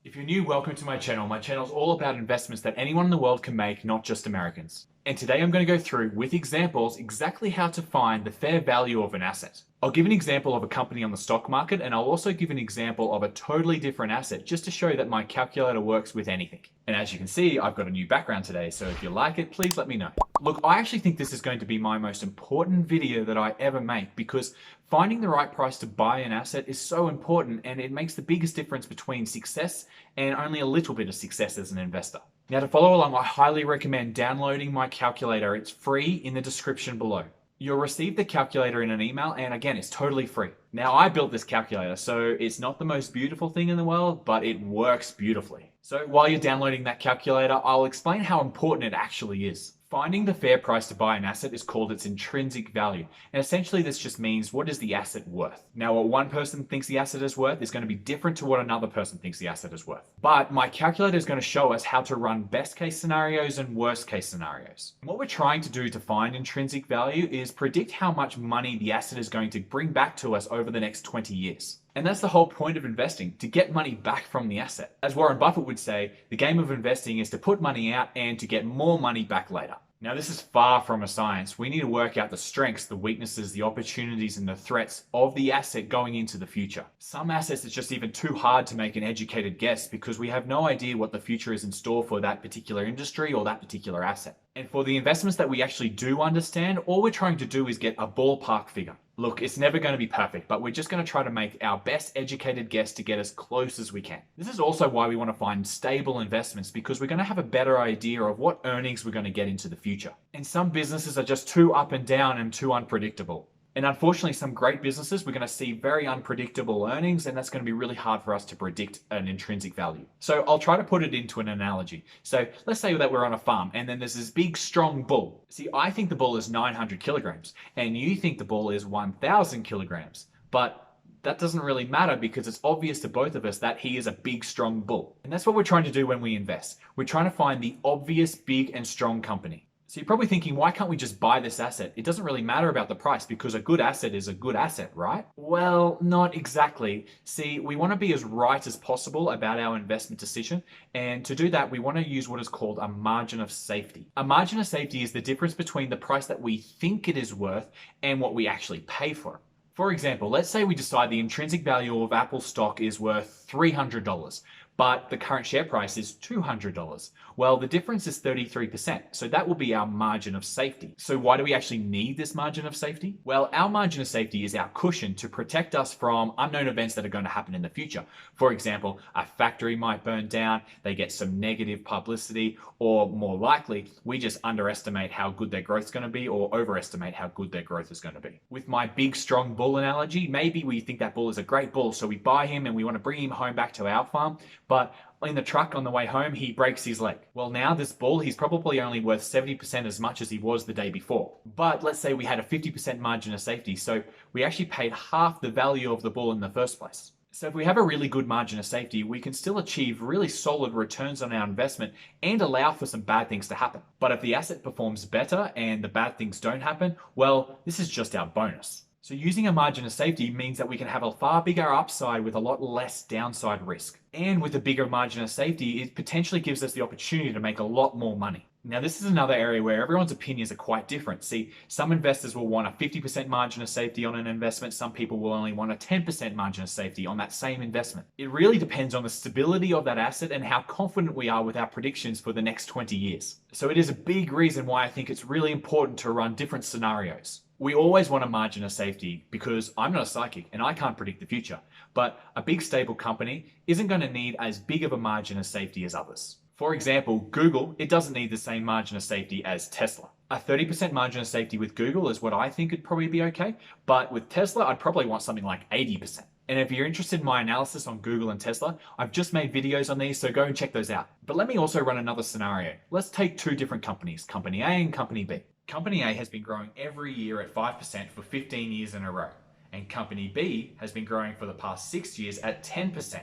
If you're new, welcome to my channel. My channel is all about investments that anyone in the world can make, not just Americans. And today I'm going to go through, with examples, exactly how to find the fair value of an asset. I'll give an example of a company on the stock market, and I'll also give an example of a totally different asset, just to show that my calculator works with anything. And as you can see, I've got a new background today, so if you like it, please let me know. Look, I actually think this is going to be my most important video that I ever make, because finding the right price to buy an asset is so important, and it makes the biggest difference between success and only a little bit of success as an investor. Now, to follow along, I highly recommend downloading my calculator. It's free in the description below. You'll receive the calculator in an email, and again, it's totally free. Now, I built this calculator, so it's not the most beautiful thing in the world, but it works beautifully. So while you're downloading that calculator, I'll explain how important it actually is. Finding the fair price to buy an asset is called its intrinsic value. And essentially this just means, what is the asset worth? Now, what one person thinks the asset is worth is going to be different to what another person thinks the asset is worth. But my calculator is going to show us how to run best case scenarios and worst case scenarios. And what we're trying to do to find intrinsic value is predict how much money the asset is going to bring back to us over the next 20 years. And that's the whole point of investing, to get money back from the asset. As Warren Buffett would say, the game of investing is to put money out and to get more money back later. Now, this is far from a science. We need to work out the strengths, the weaknesses, the opportunities, and the threats of the asset going into the future. Some assets, it's just even too hard to make an educated guess because we have no idea what the future is in store for that particular industry or that particular asset. And for the investments that we actually do understand, all we're trying to do is get a ballpark figure. Look, it's never going to be perfect, but we're just going to try to make our best educated guess to get as close as we can. This is also why we want to find stable investments, because we're going to have a better idea of what earnings we're going to get into the future. And some businesses are just too up and down and too unpredictable. And unfortunately, some great businesses, we're going to see very unpredictable earnings, and that's going to be really hard for us to predict an intrinsic value. So I'll try to put it into an analogy. So let's say that we're on a farm and then there's this big, strong bull. See, I think the bull is 900 kilograms and you think the bull is 1,000 kilograms. But that doesn't really matter because it's obvious to both of us that he is a big, strong bull. And that's what we're trying to do when we invest. We're trying to find the obvious, big and strong company. So you're probably thinking, why can't we just buy this asset? It doesn't really matter about the price because a good asset is a good asset, right? Well, not exactly. See, we want to be as right as possible about our investment decision. And to do that, we want to use what is called a margin of safety. A margin of safety is the difference between the price that we think it is worth and what we actually pay for it. For example, let's say we decide the intrinsic value of Apple stock is worth $300. But the current share price is $200. Well, the difference is 33%. So that will be our margin of safety. So why do we actually need this margin of safety? Well, our margin of safety is our cushion to protect us from unknown events that are going to happen in the future. For example, a factory might burn down, they get some negative publicity, or more likely, we just underestimate how good their growth is going to be or overestimate how good their growth is going to be. With my big, strong bull analogy, maybe we think that bull is a great bull, so we buy him and we want to bring him home back to our farm. But in the truck on the way home, he breaks his leg. Well, now this bull, he's probably only worth 70% as much as he was the day before. But let's say we had a 50% margin of safety, so we actually paid half the value of the bull in the first place. So if we have a really good margin of safety, we can still achieve really solid returns on our investment and allow for some bad things to happen. But if the asset performs better and the bad things don't happen, well, this is just our bonus. So using a margin of safety means that we can have a far bigger upside with a lot less downside risk. And with a bigger margin of safety, it potentially gives us the opportunity to make a lot more money. Now, this is another area where everyone's opinions are quite different. See, some investors will want a 50% margin of safety on an investment. Some people will only want a 10% margin of safety on that same investment. It really depends on the stability of that asset and how confident we are with our predictions for the next 20 years. So it is a big reason why I think it's really important to run different scenarios. We always want a margin of safety because I'm not a psychic and I can't predict the future. But a big stable company isn't going to need as big of a margin of safety as others. For example, Google, it doesn't need the same margin of safety as Tesla. A 30% margin of safety with Google is what I think would probably be okay. But with Tesla, I'd probably want something like 80%. And if you're interested in my analysis on Google and Tesla, I've just made videos on these, so go and check those out. But let me also run another scenario. Let's take two different companies, Company A and Company B. Company A has been growing every year at 5% for 15 years in a row. And Company B has been growing for the past 6 years at 10%,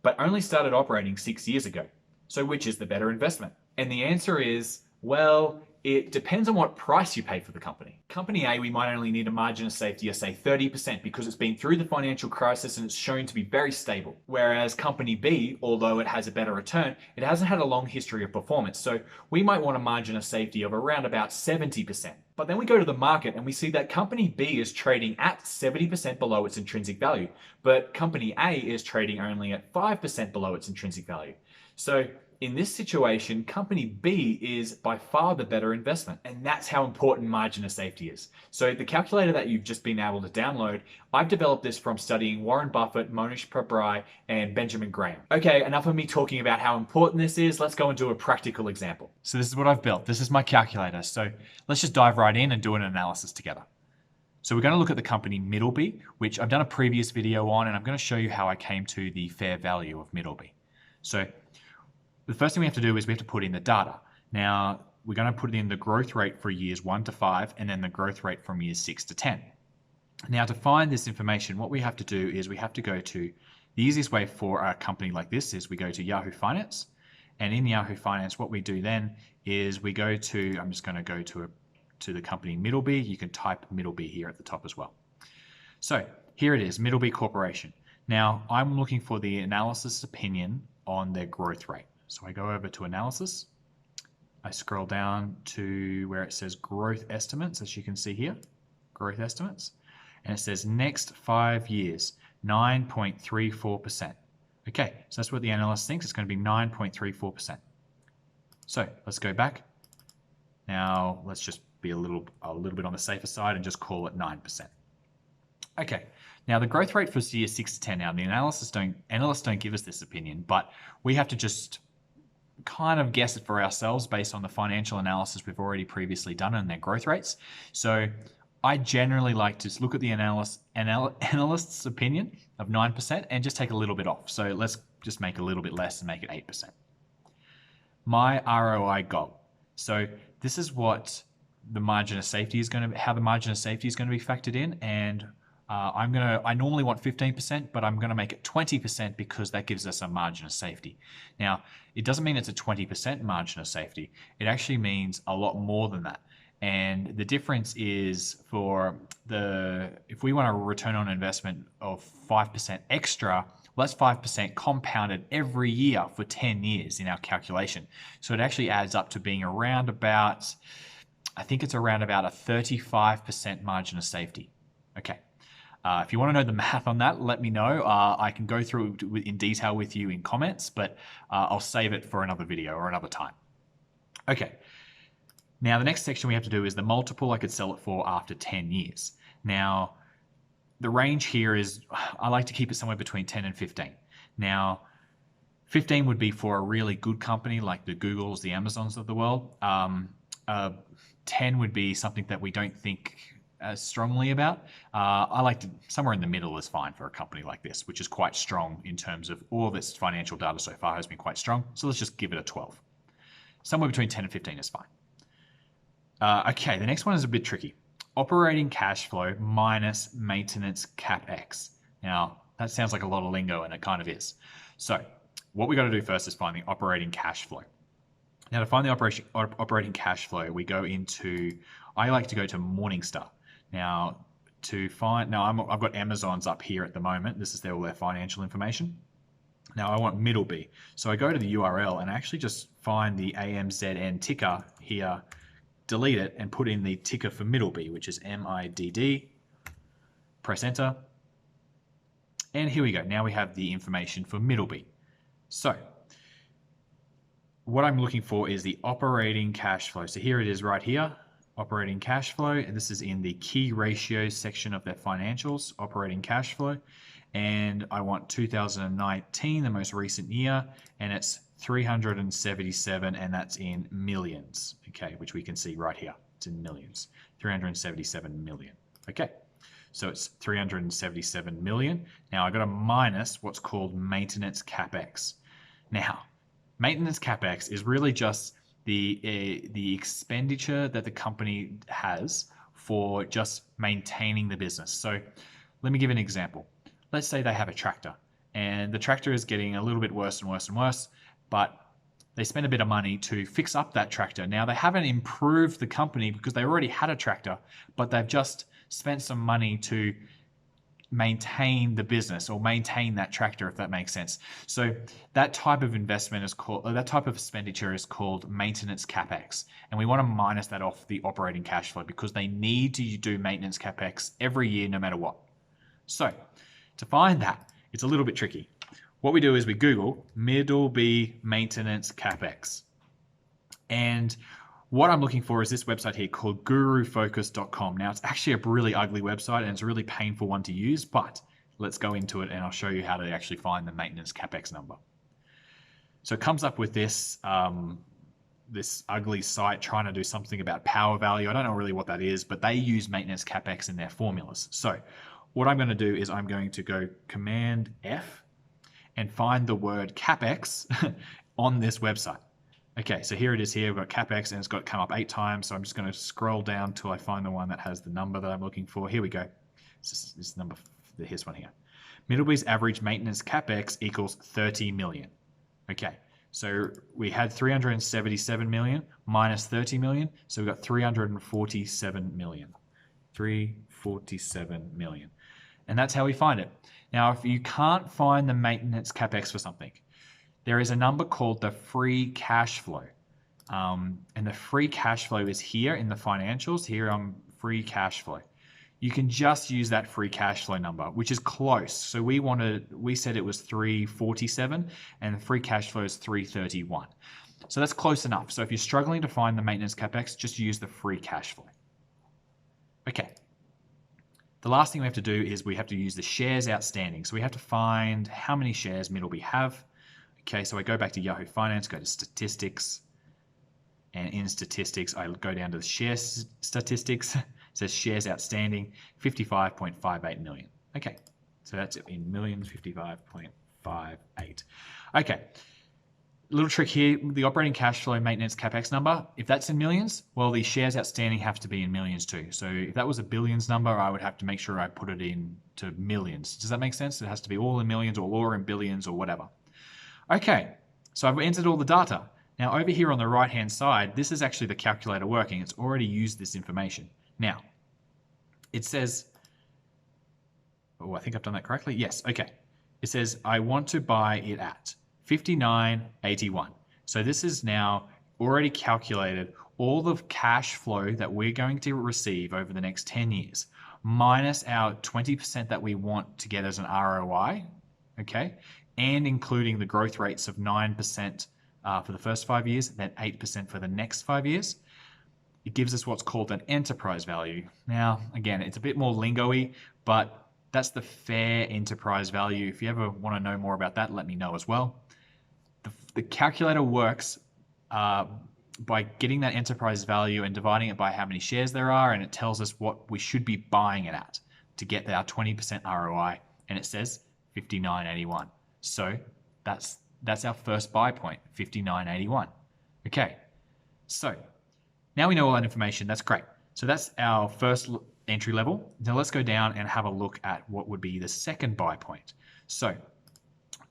but only started operating 6 years ago. So which is the better investment? And the answer is, well, it depends on what price you pay for the company. Company A, we might only need a margin of safety of say 30% because it's been through the financial crisis and it's shown to be very stable. Whereas company B, although it has a better return, it hasn't had a long history of performance. So we might want a margin of safety of around about 70%. But then we go to the market and we see that company B is trading at 70% below its intrinsic value, but company A is trading only at 5% below its intrinsic value. So in this situation, company B is by far the better investment. And that's how important margin of safety is. So the calculator that you've just been able to download, I've developed this from studying Warren Buffett, Monish Pabrai, and Benjamin Graham. Okay, enough of me talking about how important this is. Let's go and do a practical example. So this is what I've built. This is my calculator. So let's just dive right in and do an analysis together. So we're going to look at the company Middleby, which I've done a previous video on, and I'm going to show you how I came to the fair value of Middleby. So the first thing we have to do is we have to put in the data. Now, we're going to put in the growth rate for years 1 to 5 and then the growth rate from years 6 to 10. Now, to find this information, what we have to do is we have to go to the easiest way for a company like this is we go to Yahoo Finance. And in Yahoo Finance, what we do then is we go to, I'm just going to go to the company Middleby. You can type Middleby here at the top as well. So here it is, Middleby Corporation. Now, I'm looking for the analysis opinion on their growth rate. So I go over to analysis, I scroll down to where it says growth estimates, as you can see here, growth estimates, and it says next 5 years, 9.34%. Okay, so that's what the analyst thinks, it's going to be 9.34%. So let's go back. Now let's just be a little bit on the safer side and just call it 9%. Okay, now the growth rate for year 6 to 10, now the analysts don't give us this opinion, but we have to just kind of guess it for ourselves based on the financial analysis we've already previously done and their growth rates. So I generally like to look at the analyst's opinion of 9% and just take a little bit off. So let's just make a little bit less and make it 8%. My ROI goal. So this is what the margin of safety is going to, how the margin of safety is going to be factored in, and I normally want 15%, but I'm going to make it 20% because that gives us a margin of safety. Now, it doesn't mean it's a 20% margin of safety. It actually means a lot more than that. And the difference is if we want a return on investment of 5% extra, well, that's 5% compounded every year for 10 years in our calculation. So it actually adds up to being around about, I think it's around about a 35% margin of safety. Okay. If you want to know the math on that, let me know. I can go through it in detail with you in comments, but I'll save it for another video or another time. Okay. Now, the next section we have to do is the multiple I could sell it for after 10 years. Now, the range here is, I like to keep it somewhere between 10 and 15. Now, 15 would be for a really good company like the Googles, the Amazons of the world. 10 would be something that we don't think as strongly about. I like to, somewhere in the middle is fine for a company like this, which is quite strong in terms of all of its financial data so far has been quite strong. So let's just give it a 12. Somewhere between 10 and 15 is fine. Okay, the next one is a bit tricky. Operating cash flow minus maintenance CapEx. Now, that sounds like a lot of lingo, and it kind of is. So what we got to do first is find the operating cash flow. Now, to find the operating cash flow, we go into, I like to go to Morningstar. Now, I've got Amazon's up here at the moment. This is all their financial information. Now, I want Middleby. So I go to the URL and actually just find the AMZN ticker here, delete it, and put in the ticker for Middleby, which is MIDD. Press enter. And here we go. Now we have the information for Middleby. So what I'm looking for is the operating cash flow. So here it is right here, operating cash flow. And this is in the key ratios section of their financials, operating cash flow. And I want 2019, the most recent year, and it's 377, and that's in millions, okay, which we can see right here. It's in millions, 377 million. Okay, so it's 377 million. Now I got to minus what's called maintenance CapEx. Now, maintenance CapEx is really just the expenditure that the company has for just maintaining the business. So let me give an example. Let's say they have a tractor, and the tractor is getting a little bit worse and worse and worse, but they spent a bit of money to fix up that tractor. Now, they haven't improved the company because they already had a tractor, but they've just spent some money to maintain the business or maintain that tractor, if that makes sense. So that type of investment is called, that type of expenditure is called maintenance capex. And we want to minus that off the operating cash flow because they need to do maintenance capex every year, no matter what. So to find that, it's a little bit tricky. What we do is we Google Middleby maintenance capex. And what I'm looking for is this website here called gurufocus.com. Now, it's actually a really ugly website and it's a really painful one to use, but let's go into it and I'll show you how to actually find the maintenance capex number. So it comes up with this, this ugly site trying to do something about power value. I don't know really what that is, but they use maintenance capex in their formulas. So what I'm going to do is I'm going to go Command F and find the word capex on this website. Okay, so here it is here. We've got capex and it's got come up 8 times. So I'm just going to scroll down till I find the one that has the number that I'm looking for. Here we go. This number, here's one here. Middleby's average maintenance capex equals 30 million. Okay, so we had 377 million minus 30 million. So we've got 347 million. 347 million. And that's how we find it. Now, if you can't find the maintenance capex for something, there is a number called the free cash flow. And the free cash flow is here in the financials, here on free cash flow. You can just use that free cash flow number, which is close. So we said it was 347 and the free cash flow is 331. So that's close enough. So if you're struggling to find the maintenance capex, just use the free cash flow. Okay. The last thing we have to do is we have to use the shares outstanding. So we have to find how many shares Middleby have. Okay, so I go back to Yahoo Finance, go to statistics, and in statistics, I go down to the share statistics. It says shares outstanding, 55.58 million. Okay, so that's it in millions, 55.58. Okay, little trick here, the operating cash flow maintenance capex number, if that's in millions, well, the shares outstanding have to be in millions too. So if that was a billions number, I would have to make sure I put it into millions. Does that make sense? It has to be all in millions or all in billions or whatever. Okay, so I've entered all the data. Now over here on the right-hand side, this is actually the calculator working. It's already used this information. Now, it says, oh, I think I've done that correctly. Yes, okay. It says, I want to buy it at 59.81. So this is now already calculated all the cash flow that we're going to receive over the next 10 years, minus our 20% that we want to get as an ROI, okay? And including the growth rates of 9% for the first 5 years, then 8% for the next 5 years. It gives us what's called an enterprise value. Now, again, it's a bit more lingo-y, but that's the fair enterprise value. If you ever want to know more about that, let me know as well. The calculator works by getting that enterprise value and dividing it by how many shares there are, and it tells us what we should be buying it at to get our 20% ROI, and it says 59.81. So that's our first buy point, 59.81. Okay, so now we know all that information. That's great. So that's our first entry level. Now let's go down and have a look at what would be the second buy point. So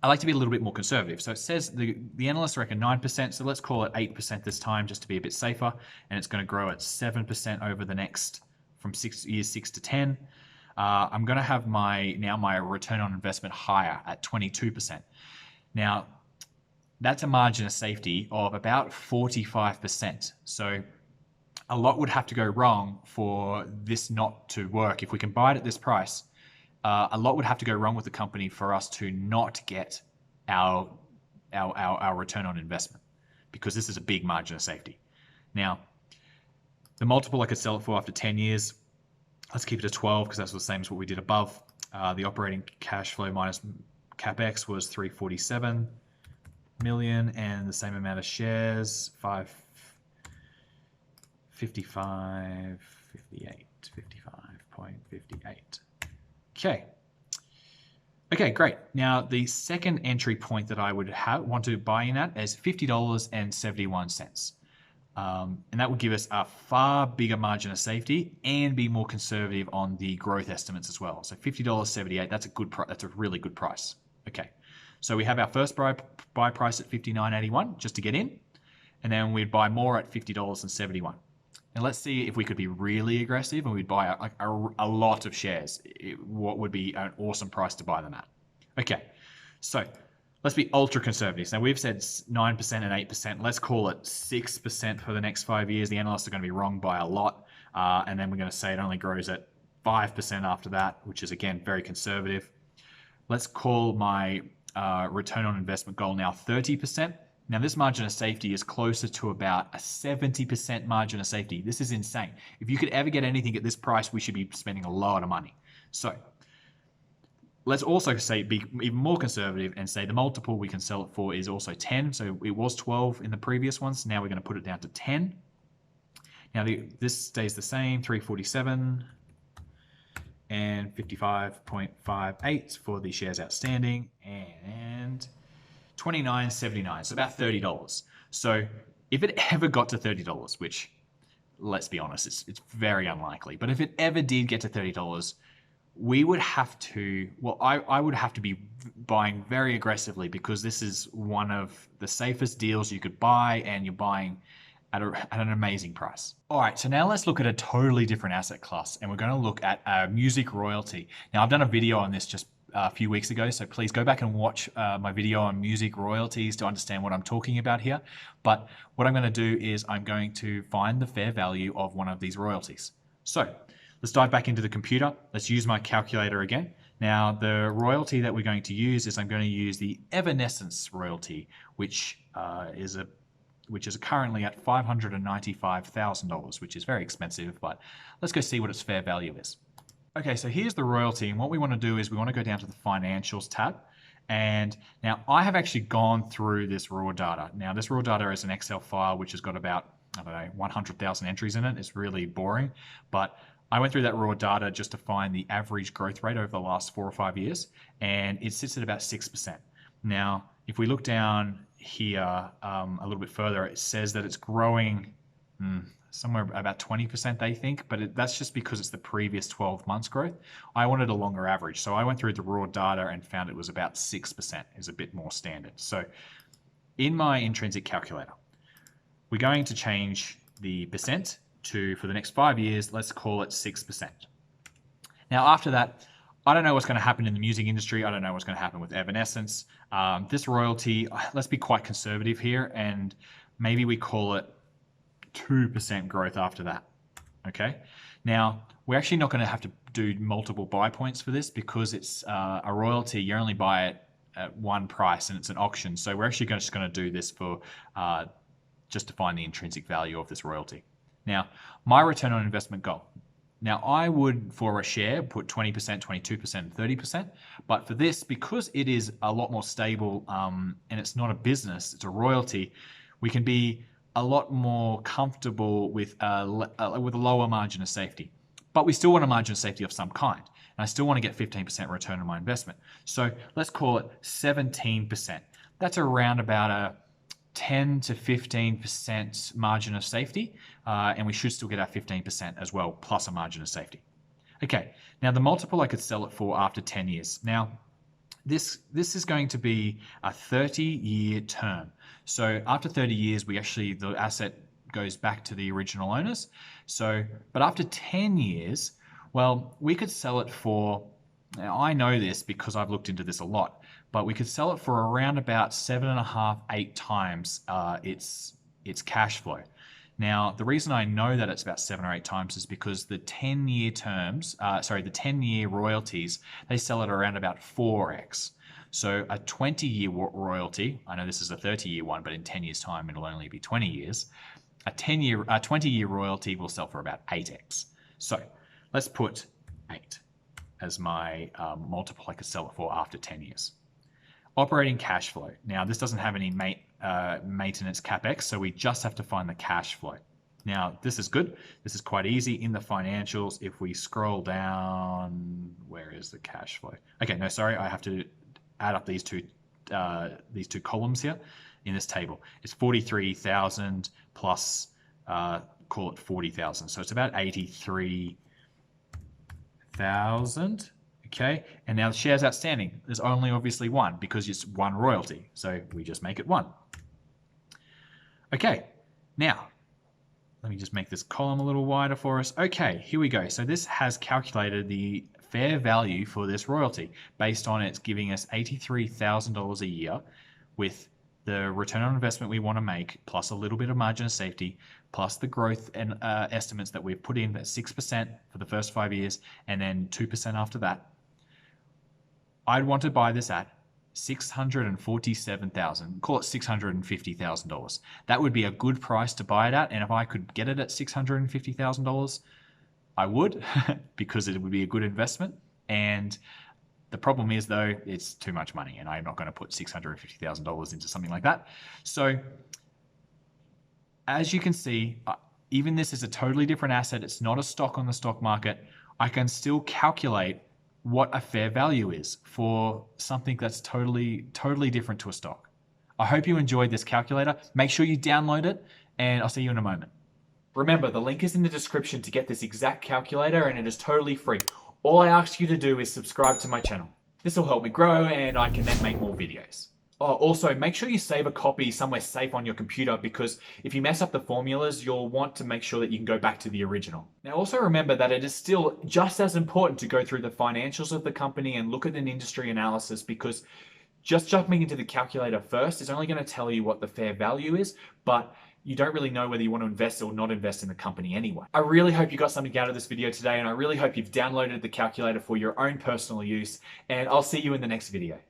I like to be a little bit more conservative. So it says the analysts reckon 9%, so let's call it 8% this time just to be a bit safer. And it's going to grow at 7% over the next, from years 6 to 10. I'm going to have my return on investment higher at 22%. Now, that's a margin of safety of about 45%. So a lot would have to go wrong for this not to work. If we can buy it at this price, a lot would have to go wrong with the company for us to not get our return on investment, because this is a big margin of safety. Now, the multiple I could sell it for after 10 years, let's keep it at 12 because that's the same as what we did above. The operating cash flow minus capex was 347 million, and the same amount of shares, 55.58. Okay, great. Now the second entry point that I would want to buy in at is $50.71. And that would give us a far bigger margin of safety and be more conservative on the growth estimates as well. So $50.78, that's a really good price. Okay, So we have our first buy price at $59.81 just to get in, and then we'd buy more at $50.71. And let's see if we could be really aggressive and we'd buy a lot of shares. What would be an awesome price to buy them at? Okay, so let's be ultra conservative. Now we've said 9% and 8%. Let's call it 6% for the next 5 years. The analysts are going to be wrong by a lot. And then we're going to say it only grows at 5% after that, which is, again, very conservative. Let's call my return on investment goal now 30%. Now, this margin of safety is closer to about a 70% margin of safety. This is insane. If you could ever get anything at this price, we should be spending a lot of money. So let's also say be even more conservative and say the multiple we can sell it for is also 10. So it was 12 in the previous ones. Now we're going to put it down to 10. Now this stays the same, 347 and 55.58 for the shares outstanding, and 29.79, so about $30. So if it ever got to $30, which, let's be honest, it's very unlikely, but if it ever did get to $30, we would have to, well, I would have to be buying very aggressively, because this is one of the safest deals you could buy, and you're buying at an amazing price. All right, so now let's look at a totally different asset class, and we're going to look at music royalty. Now, I've done a video on this just a few weeks ago, so please go back and watch my video on music royalties to understand what I'm talking about here. But what I'm going to do is I'm going to find the fair value of one of these royalties. So let's dive back into the computer. Let's use my calculator again. Now, the royalty that we're going to use is I'm going to use the Evanescence royalty, which is currently at $595,000, which is very expensive, but let's go see what its fair value is. Okay, so here's the royalty, and what we want to do is we want to go down to the Financials tab. And now I have actually gone through this raw data. Now, this raw data is an Excel file which has got about, I don't know, 100,000 entries in it. It's really boring, but I went through that raw data just to find the average growth rate over the last 4 or 5 years, and it sits at about 6%. Now, if we look down here a little bit further, it says that it's growing somewhere about 20%, they think, but that's just because it's the previous 12 months growth. I wanted a longer average, so I went through the raw data and found it was about 6%, is a bit more standard. So in my Intrinsic calculator, we're going to change the percent to, for the next 5 years, let's call it 6%. Now, after that, I don't know what's going to happen in the music industry. I don't know what's going to happen with Evanescence. This royalty, let's be quite conservative here, and maybe we call it 2% growth after that. Okay. Now, we're actually not going to have to do multiple buy points for this, because it's a royalty. You only buy it at one price, and it's an auction. So we're actually just going to do this for just to find the intrinsic value of this royalty. Now, my return on investment goal. Now, I would, for a share, put 20%, 22%, 30%. But for this, because it is a lot more stable and it's not a business, it's a royalty, we can be a lot more comfortable with a lower margin of safety. But we still want a margin of safety of some kind. And I still want to get 15% return on my investment. So let's call it 17%. That's around about a 10 to 15% margin of safety, and we should still get our 15% as well, plus a margin of safety. Okay, now the multiple I could sell it for after 10 years. Now, this is going to be a 30-year term. So after 30 years, the asset goes back to the original owners. So, but after 10 years, well, we could sell it for, now I know this because I've looked into this a lot, but we could sell it for around about 7.5, 8 times its cash flow. Now, the reason I know that it's about 7 or 8 times is because the 10-year terms, the 10-year royalties, they sell at around about 4x. So a 20-year royalty, I know this is a 30-year one, but in 10 years' time, it'll only be 20 years. A 20-year royalty will sell for about 8x. So let's put 8 as my multiple I could sell it for after 10 years. Operating cash flow. Now, this doesn't have any maintenance capex, so we just have to find the cash flow. Now, this is good. This is quite easy in the financials. If we scroll down, where is the cash flow? Okay, no, sorry, I have to add up these two columns here in this table. It's 43,000 plus, call it 40,000. So it's about 83,000. Okay, and now the shares outstanding, there's only obviously one because it's one royalty. So we just make it 1. Okay, now let me just make this column a little wider for us. Okay, here we go. So this has calculated the fair value for this royalty based on it's giving us $83,000 a year with the return on investment we want to make, plus a little bit of margin of safety, plus the growth and estimates that we've put in at 6% for the first 5 years, and then 2% after that. I'd want to buy this at $647,000, call it $650,000. That would be a good price to buy it at, and if I could get it at $650,000, I would, because it would be a good investment. And the problem is, though, it's too much money, and I'm not going to put $650,000 into something like that. So, as you can see, even this is a totally different asset. It's not a stock on the stock market. I can still calculate what a fair value is for something that's totally different to a stock. I hope you enjoyed this calculator. Make sure you download it, and I'll see you in a moment. Remember, the link is in the description to get this exact calculator, and it is totally free. All I ask you to do is subscribe to my channel. This will help me grow, and I can then make more videos. Oh, also, make sure you save a copy somewhere safe on your computer, because if you mess up the formulas, you'll want to make sure that you can go back to the original. Now, also remember that it is still just as important to go through the financials of the company and look at an industry analysis, because just jumping into the calculator first is only going to tell you what the fair value is, but you don't really know whether you want to invest or not invest in the company anyway. I really hope you got something out of this video today, and I really hope you've downloaded the calculator for your own personal use, and I'll see you in the next video.